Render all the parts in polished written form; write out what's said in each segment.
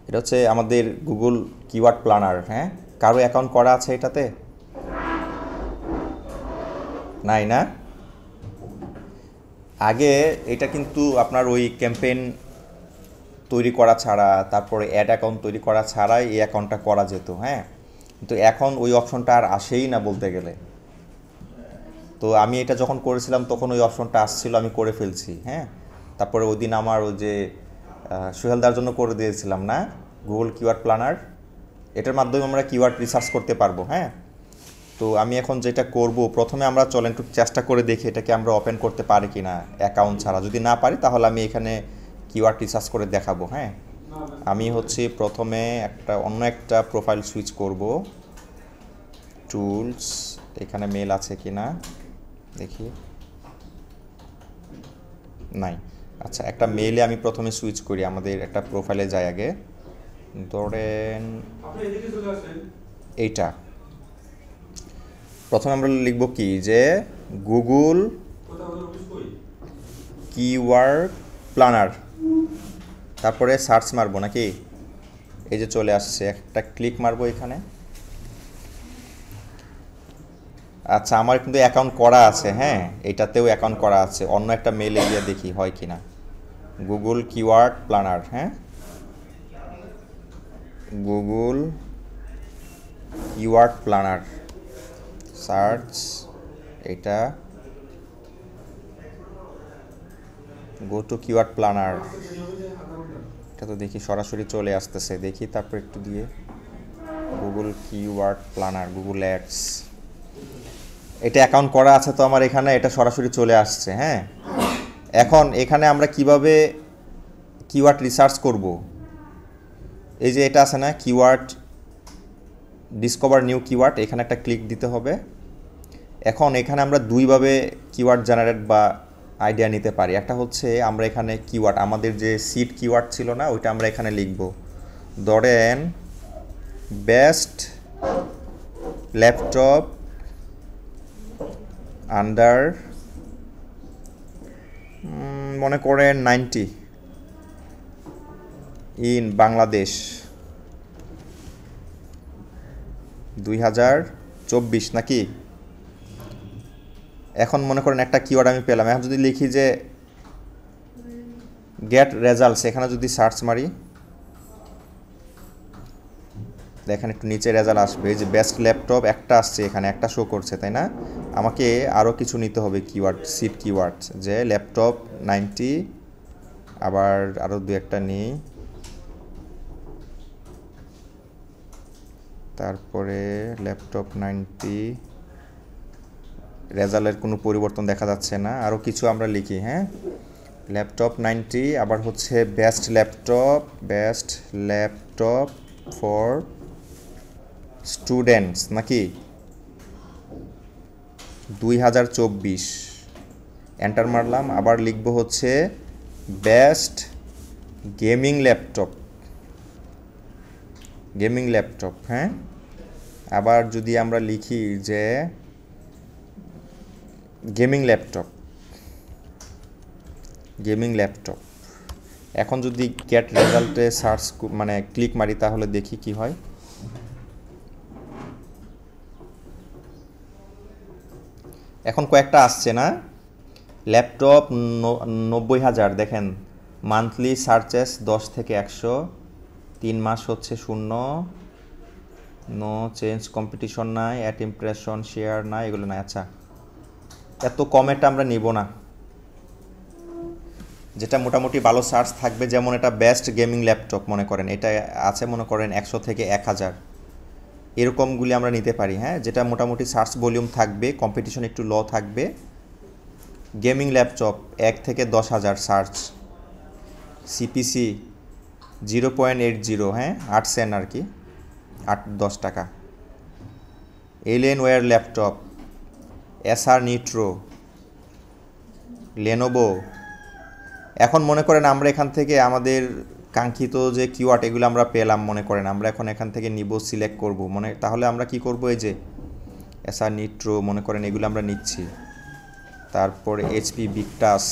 এটা হচ্ছে আমাদের গুগল কিওয়ার্ড প্ল্যানার। হ্যাঁ, কারো অ্যাকাউন্ট করা আছে এটাতে? নাই না? আগে এটা কিন্তু আপনার ওই ক্যাম্পেইন তৈরি করা ছাড়া, তারপরে অ্যাড অ্যাকাউন্ট তৈরি করা ছাড়াই এই অ্যাকাউন্টটা করা যেত। হ্যাঁ, কিন্তু এখন ওই অপশনটা আর আসেই না বলতে গেলে। তো আমি এটা যখন করেছিলাম তখন ওই অপশনটা আসছিল, আমি করে ফেলছি। হ্যাঁ, তারপরে ওই দিন আমার ওই যে সুহেলদার জন্য করে দিয়েছিলাম না, গুগল কিওয়ার্ড প্ল্যানার। এটার মাধ্যমে আমরা কিওয়ার্ড রিসার্চ করতে পারবো। হ্যাঁ, তো আমি এখন যেটা করব, প্রথমে আমরা চলেন একটু চেষ্টা করে দেখি এটাকে আমরা ওপেন করতে পারি কি না অ্যাকাউন্ট ছাড়া। যদি না পারি তাহলে আমি এখানে কিওয়ার্ড রিসার্চ করে দেখাবো। হ্যাঁ, আমি হচ্ছে প্রথমে অন্য একটা প্রোফাইল সুইচ করব। টুলস, এখানে মেল আছে কি না দেখি। নাই। আচ্ছা, একটা মেইলে আমি প্রথমে সুইচ করি, আমাদের একটা প্রোফাইলে যাই আগে। ধরেন এইটা। প্রথমে আমরা লিখব কি, যে গুগল কিওয়ার্ড প্ল্যানার, তারপরে সার্চ মারবো নাকি। এই যে চলে আসছে, একটা ক্লিক মারবো এখানে। আচ্ছা, আমার কিন্তু অ্যাকাউন্ট করা আছে। হ্যাঁ, এইটাতেও অ্যাকাউন্ট করা আছে, অন্য একটা মেলে গিয়ে দেখি হয় কি না। Google keyword planner. হ্যাঁ, গুগল কিওয়ার্ড প্ল্যানার সার্চ, এটা গো টু কিওয়ার্ড প্ল্যানার। এটা তো দেখি সরাসরি চলে আসতেছে, দেখি তারপর একটু দিয়ে Google keyword planner, Google ads. এটা অ্যাকাউন্ট করা আছে তো আমার এখানে, এটা সরাসরি চলে আসছে। হ্যাঁ, এখন এখানে আমরা কিভাবে কিওয়ার্ড রিসার্চ করব, এই যে এটা আছে না কিওয়ার্ড ডিসকভার নিউ কিওয়ার্ড, এখানে একটা ক্লিক দিতে হবে। এখন এখানে আমরা দুইভাবে কিওয়ার্ড জেনারেট বা আইডিয়া নিতে পারি। একটা হচ্ছে আমরা এখানে কিওয়ার্ড, আমাদের যে সিড কিওয়ার্ড ছিল না, ওইটা আমরা এখানে লিখব। ধরেন বেস্ট ল্যাপটপ আন্ডার মনে করেন 90 ইন বাংলাদেশ 2024 নাকি। এখন মনে করেন একটা কিওয়ার্ড আমি পেলাম। এখন যদি লিখি যে গেট রেজাল্টস, এখানে যদি সার্চ মারি, দেখেন একটু নিচে রেজাল্ট আসবে। এই যে বেস্ট ল্যাপটপ একটা আসছে, এখানে একটা শো করছে, তাই না। আমাকে আরও কিছু নিতে হবে কিওয়ার্ড, সিট কিওয়ার্ড, যে ল্যাপটপ 90, আবার আরও দু একটা নিই। তারপরে ল্যাপটপ 90, রেজাল্টের কোনো পরিবর্তন দেখা যাচ্ছে না, আরও কিছু আমরা লিখি। হ্যাঁ, ল্যাপটপ 90, আবার হচ্ছে বেস্ট ল্যাপটপ ফর স্টুডেন্টস নাকি 2024, এন্টার মারলাম। আবার লিখব হচ্ছে বেস্ট গেমিং ল্যাপটপ। হ্যাঁ, আবার যদি আমরা লিখি যে গেমিং ল্যাপটপ। এখন যদি গেট রেজাল্টে সার্চ মানে ক্লিক মারি তাহলে দেখি কি হয়। এখন কয়েকটা আসছে না, ল্যাপটপ 90,000, দেখেন মান্থলি সার্চেস 10 থেকে 100, 3 মাস হচ্ছে 0, নো চেঞ্জ কম্পিটিশন নাই, অ্যাট ইমপ্রেশন শেয়ার নাই, এগুলো নাই। আচ্ছা, এত কমেটা আমরা নিব না, যেটা মোটামুটি ভালো সার্চ থাকবে। যেমন এটা বেস্ট গেমিং ল্যাপটপ, মনে করেন এটা আছে মনে করেন 100 থেকে 1000, এরকমগুলি আমরা নিতে পারি। হ্যাঁ, যেটা মোটামুটি সার্চ ভলিউম থাকবে, কম্পিটিশন একটু লো থাকবে। গেমিং ল্যাপটপ 1 থেকে 10,000 সার্চ, সিপিসি 0.80, হ্যাঁ 8 সেন্ট আর কি, 8-10 টাকা। এলিয়েনওয়্যার ল্যাপটপ, এসআর নিট্রো, লেনোভো। এখন মনে করেন আমরা এখান থেকে আমাদের কাঙ্ক্ষিত যে কিওয়ার্ড এগুলো আমরা পেলাম, মনে করেন আমরা এখন এখান থেকে নিব, সিলেক্ট করব। তাহলে আমরা কি করব, এই যে এসআর নিট্রো মনে করেন এগুলো আমরা নিচ্ছি। তারপরে এইচপি ভিক্টাস,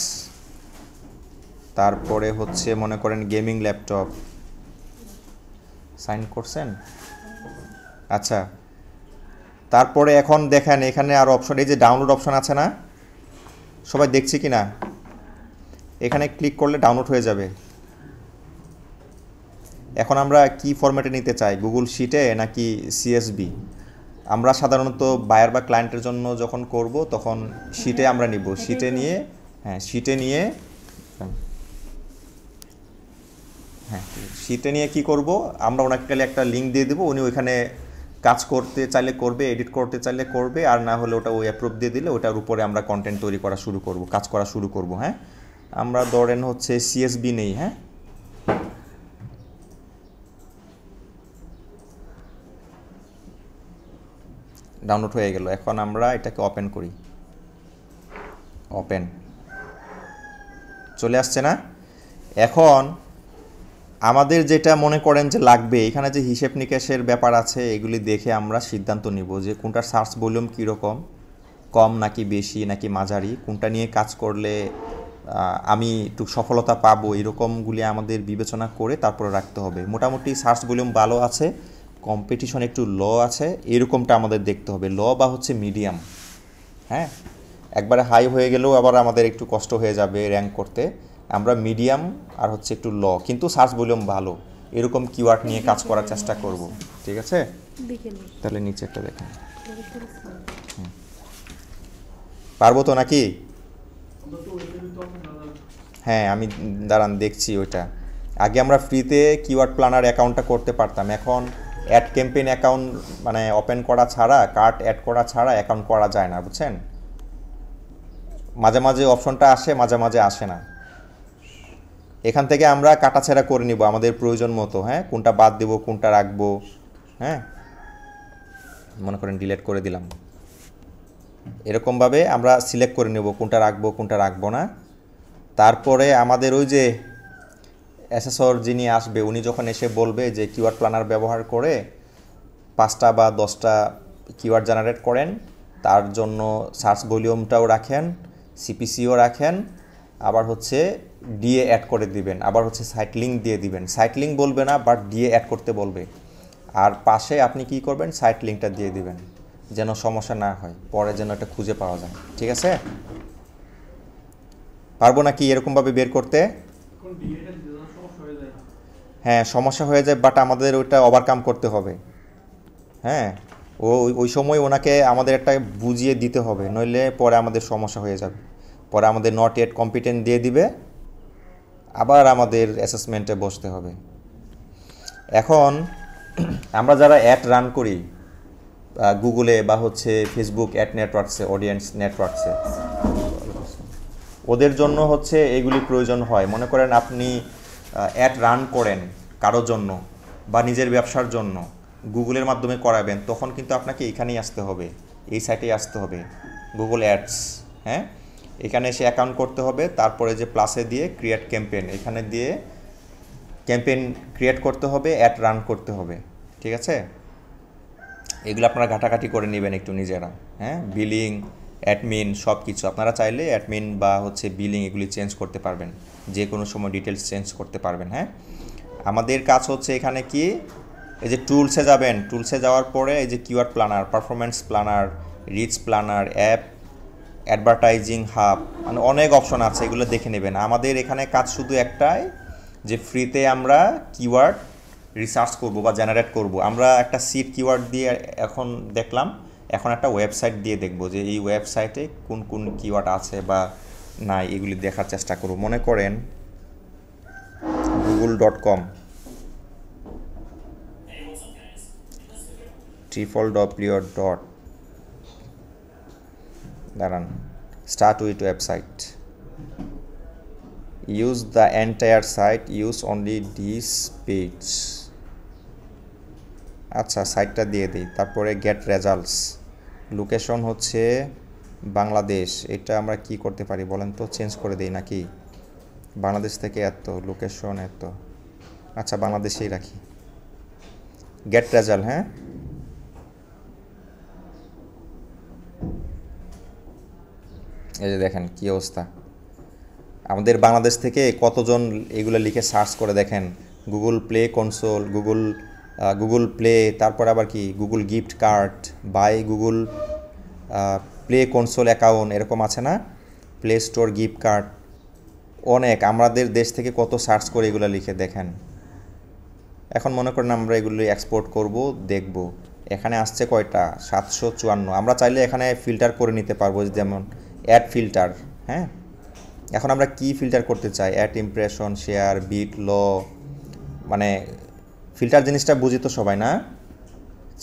তারপরে হচ্ছে মনে করেন গেমিং ল্যাপটপ, সাইন করছেন? আচ্ছা, তারপরে এখন দেখেন এখানে আর অপশন, এই যে ডাউনলোড অপশন আছে না, সবাই দেখছি কি না? এখানে ক্লিক করলে ডাউনলোড হয়ে যাবে। এখন আমরা কি ফরম্যাটে নিতে চাই, গুগল শিটে নাকি সিএসবি? আমরা সাধারণত বায়ার বা ক্লায়েন্টের জন্য যখন করব তখন শিটে আমরা নিব। শিটে নিয়ে শিটে নিয়ে কি করব, আমরা ওনাকে খালি একটা লিঙ্ক দিয়ে দেবো, উনি ওইখানে কাজ করতে চাইলে করবে, এডিট করতে চাইলে করবে, আর না হলে ওটা ওই অ্যাপ্রুভ দিয়ে দিলে ওটার উপরে আমরা কন্টেন্ট তৈরি করা শুরু করব, কাজ করা শুরু করব। হ্যাঁ, আমরা ধরেন হচ্ছে সিএসবি নেই। হ্যাঁ, ডাউনলোড হয়ে গেল। এখন আমরা এটাকে ওপেন করি, ওপেন চলে আসছে না? এখন আমাদের যেটা মনে করেন যে লাগবে, এখানে যে হিসেব নিকেশের ব্যাপার আছে, এগুলি দেখে আমরা সিদ্ধান্ত নিব যে কোনটার সার্চ ভলিউম কীরকম, কম নাকি বেশি নাকি মাঝারি, কোনটা নিয়ে কাজ করলে আমি একটু সফলতা পাবো, এরকমগুলি আমাদের বিবেচনা করে তারপরে রাখতে হবে। মোটামুটি সার্চ ভলিউম ভালো আছে, কম্পিটিশন একটু লো আছে, এরকমটা আমাদের দেখতে হবে, লো বা হচ্ছে মিডিয়াম। হ্যাঁ, একবারে হাই হয়ে গেলেও আবার আমাদের একটু কষ্ট হয়ে যাবে র্যাঙ্ক করতে। আমরা মিডিয়াম আর হচ্ছে একটু ল, কিন্তু সার্চ ভলিউম ভালো, এরকম কিওয়ার্ড নিয়ে কাজ করার চেষ্টা করব। ঠিক আছে, তাহলে নিচে একটা দেখেন, পারবো তো নাকি? হ্যাঁ, আমি দাঁড়ান দেখছি ওইটা। আগে আমরা ফ্রিতে কিওয়ার্ড প্ল্যানার অ্যাকাউন্টটা করতে পারতাম, এখন অ্যাড ক্যাম্পেইন অ্যাকাউন্ট মানে ওপেন করা ছাড়া, কার্ট অ্যাড করা ছাড়া অ্যাকাউন্ট করা যায় না, বুঝছেন? মাঝে মাঝে অপশনটা আসে, মাঝে মাঝে আসে না। এখান থেকে আমরা কাটাছেঁড়া করে নিব আমাদের প্রয়োজন মতো। হ্যাঁ, কোনটা বাদ দেব, কোনটা রাখবো। হ্যাঁ, মনে করেন ডিলিট করে দিলাম, এরকমভাবে আমরা সিলেক্ট করে নেব কোনটা রাখবো কোনটা রাখবো না। তারপরে আমাদের ওই যে অ্যাসেসর যিনি আসবে, উনি যখন এসে বলবে যে কিওয়ার্ড প্ল্যানার ব্যবহার করে 5টা বা 10টা কিওয়ার্ড জেনারেট করেন, তার জন্য সার্চ ভলিউমটাও রাখেন, সিপিসিও রাখেন, আবার হচ্ছে ডিএ অ্যাড করে দিবেন, আবার হচ্ছে সাইট লিঙ্ক দিয়ে দিবেন। সাইট লিঙ্ক বলবে না, বাট ডিএ অ্যাড করতে বলবে। আর পাশে আপনি কি করবেন, সাইট লিঙ্কটা দিয়ে দিবেন, যেন সমস্যা না হয়, পরে যেন এটা খুঁজে পাওয়া যায়। ঠিক আছে, পারবো নাকি এরকমভাবে বের করতে? হ্যাঁ, সমস্যা হয়ে যায়, বাট আমাদের ওইটা ওভারকাম করতে হবে। হ্যাঁ, ওই সময় ওনাকে আমাদের একটা বুঝিয়ে দিতে হবে, নইলে পরে আমাদের সমস্যা হয়ে যাবে। পরে আমাদের নট ইয়েট কম্পিটেন্ট দিয়ে দিবে, আবার আমাদের অ্যাসেসমেন্টে বসতে হবে। এখন আমরা যারা অ্যাড রান করি গুগলে বা হচ্ছে ফেসবুক অ্যাড নেটওয়ার্কসে, অডিয়েন্স নেটওয়ার্কসে, ওদের জন্য হচ্ছে এগুলি প্রয়োজন হয়। মনে করেন আপনি অ্যাড রান করেন কারোর জন্য বা নিজের ব্যবসার জন্য, গুগলের মাধ্যমে করাবেন, তখন কিন্তু আপনাকে এখানেই আসতে হবে, এই সাইটেই আসতে হবে, গুগল অ্যাডস। হ্যাঁ, এখানে এসে অ্যাকাউন্ট করতে হবে, তারপরে যে প্লাসে দিয়ে ক্রিয়েট ক্যাম্পেইন, এখানে দিয়ে ক্যাম্পেইন ক্রিয়েট করতে হবে, অ্যাড রান করতে হবে। ঠিক আছে, এগুলো আপনারা ঘাটাঘাটি করে নেবেন একটু নিজেরা। হ্যাঁ, বিলিং, অ্যাডমিন সব কিছু আপনারা চাইলে অ্যাডমিন বা হচ্ছে বিলিং এগুলি চেঞ্জ করতে পারবেন, যে কোনো সময় ডিটেলস চেঞ্জ করতে পারবেন। হ্যাঁ, আমাদের কাজ হচ্ছে এখানে কি, এই যে টুলসে যাবেন, টুলসে যাওয়ার পরে এই যে keyword planner, performance planner, reach planner, app advertising hub, মানে অনেক অপশন আছে, এগুলো দেখে নেবেন। আমাদের এখানে কাজ শুধু একটাই, যে ফ্রিতে আমরা কিওয়ার্ড রিসার্চ করব বা জেনারেট করব। আমরা একটা সিট কিওয়ার্ড দিয়ে এখন দেখলাম, এখন একটা ওয়েবসাইট দিয়ে দেখব যে এই ওয়েবসাইটে কোন কোন কিওয়ার্ড আছে বা নাই, এগুলি দেখার চেষ্টা করব। মনে করেন google.com, www. দাঁড়ান, start with website, use the entire site, use only this page। আচ্ছা, সাইটটা দিয়ে দিই, তারপরে গেট রেজাল্টস, লোকেশন হচ্ছে বাংলাদেশ। এটা আমরা কি করতে পারি বলেন তো, চেঞ্জ করে দিই নাকি? বাংলাদেশ থেকে এত, লোকেশন এত, আচ্ছা বাংলাদেশেই রাখি। গেট রেজাল্ট, হ্যাঁ, এই যে দেখেন কি অবস্থা, আমাদের বাংলাদেশ থেকে কতজন এগুলো লিখে সার্চ করে দেখেন। Google Play console, Google Google Play, তারপর আবার কি Google gift card, buy Google Play console account, এরকম আছে না, প্লে স্টোর গিফট কার্ড, অনেক। আমাদের দেশ থেকে কত সার্চ করে এগুলো লিখে দেখেন। এখন মনে করেন আমরা এগুলি এক্সপোর্ট করব, দেখব এখানে আসছে কয়টা, 754। আমরা চাইলে এখানে ফিল্টার করে নিতে পারবো, যেমন অ্যাড ফিল্টার। হ্যাঁ, এখন আমরা কি ফিল্টার করতে চাই, অ্যাড ইমপ্রেশন, শেয়ার, বিট, ল, মানে ফিল্টার জিনিসটা বুঝি তো সবাই না,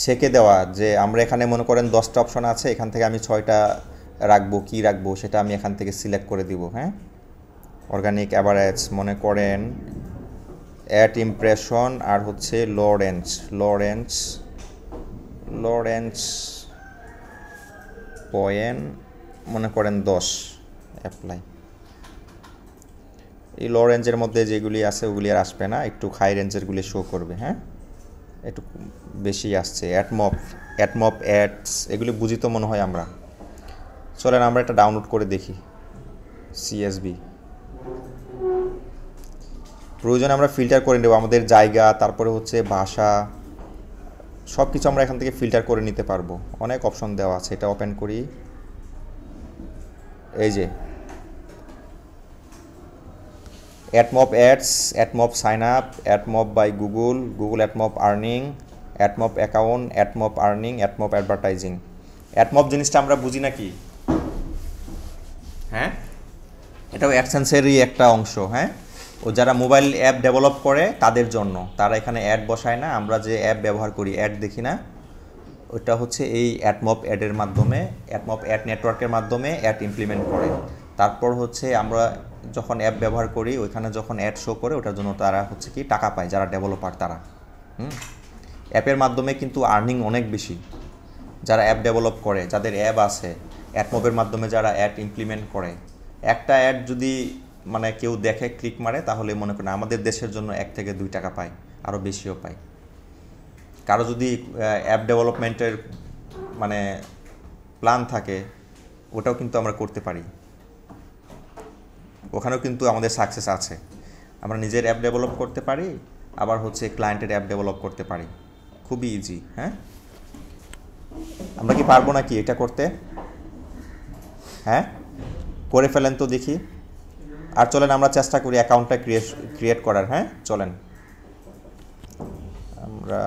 ছেঁকে দেওয়া। যে আমরা এখানে মনে করেন 10টা অপশন আছে, এখান থেকে আমি 6টা রাখবো, কি রাখবো সেটা আমি এখান থেকে সিলেক্ট করে দিব। হ্যাঁ, অর্গানিক অ্যাভারেজ, মনে করেন অ্যাড ইমপ্রেশন, আর হচ্ছে লরেন্স পয়েন্ট, মনে করেন 10, অ্যাপ্লাই। এই লো রেঞ্জের মধ্যে যেগুলি আছে ওগুলি আর আসবে না, একটু হাই রেঞ্জেরগুলি শো করবে। হ্যাঁ, একটু বেশি আসছে। অ্যাডমপ অ্যাডস, এগুলি বুঝি তো মনে হয় আমরা। চলেন আমরা এটা ডাউনলোড করে দেখি, CSV। প্রয়োজনে আমরা ফিল্টার করে নেব আমাদের জায়গা, তারপরে হচ্ছে ভাষা, সব কিছু আমরা এখান থেকে ফিল্টার করে নিতে পারবো। অনেক অপশন দেওয়া আছে, এটা ওপেন করি। এই যে AdMob ads, AdMob sign up, AdMob by Google, Google AdMob earning, AdMob account, AdMob earning, AdMob advertising. AdMob জিনিসটা আমরা বুঝি নাকি? হ্যাঁ, এটাও অ্যাডসেন্সেরই একটা অংশ। হ্যাঁ, ও যারা মোবাইল অ্যাপ ডেভেলপ করে তাদের জন্য, তারা এখানে অ্যাড বসায় না, আমরা যে অ্যাপ ব্যবহার করি অ্যাড দেখি না, ওটা হচ্ছে এই অ্যাডমপ অ্যাডের মাধ্যমে, অ্যাডমপ অ্যাড নেটওয়ার্কের মাধ্যমে অ্যাড ইমপ্লিমেন্ট করে। তারপর হচ্ছে আমরা যখন অ্যাপ ব্যবহার করি ওইখানে যখন অ্যাড শো করে, ওটার জন্য তারা হচ্ছে কি টাকা পায়, যারা ডেভেলপার তারা। অ্যাপের মাধ্যমে কিন্তু আর্নিং অনেক বেশি। যারা অ্যাপ ডেভেলপ করে, যাদের অ্যাপ আছে, অ্যাডমপের মাধ্যমে যারা অ্যাড ইমপ্লিমেন্ট করে, একটা অ্যাড যদি মানে কেউ দেখে, ক্লিক মারে, তাহলে মনে করেন আমাদের দেশের জন্য 1 থেকে 2 টাকা পায়, আরও বেশিও পায়। কারো যদি অ্যাপ ডেভেলপমেন্টের মানে প্ল্যান থাকে, ওটাও কিন্তু আমরা করতে পারি, ওখানেও কিন্তু আমাদের সাকসেস আছে। আমরা নিজের অ্যাপ ডেভেলপ করতে পারি, আবার হচ্ছে ক্লায়েন্টের অ্যাপ ডেভেলপ করতে পারি, খুবই ইজি। হ্যাঁ, আমরা কি পারবো নাকি এটা করতে? হ্যাঁ, করে ফেলেন তো দেখি। আর চলেন আমরা চেষ্টা করি অ্যাকাউন্টটা ক্রিয়েট করার। হ্যাঁ, চলেন আমরা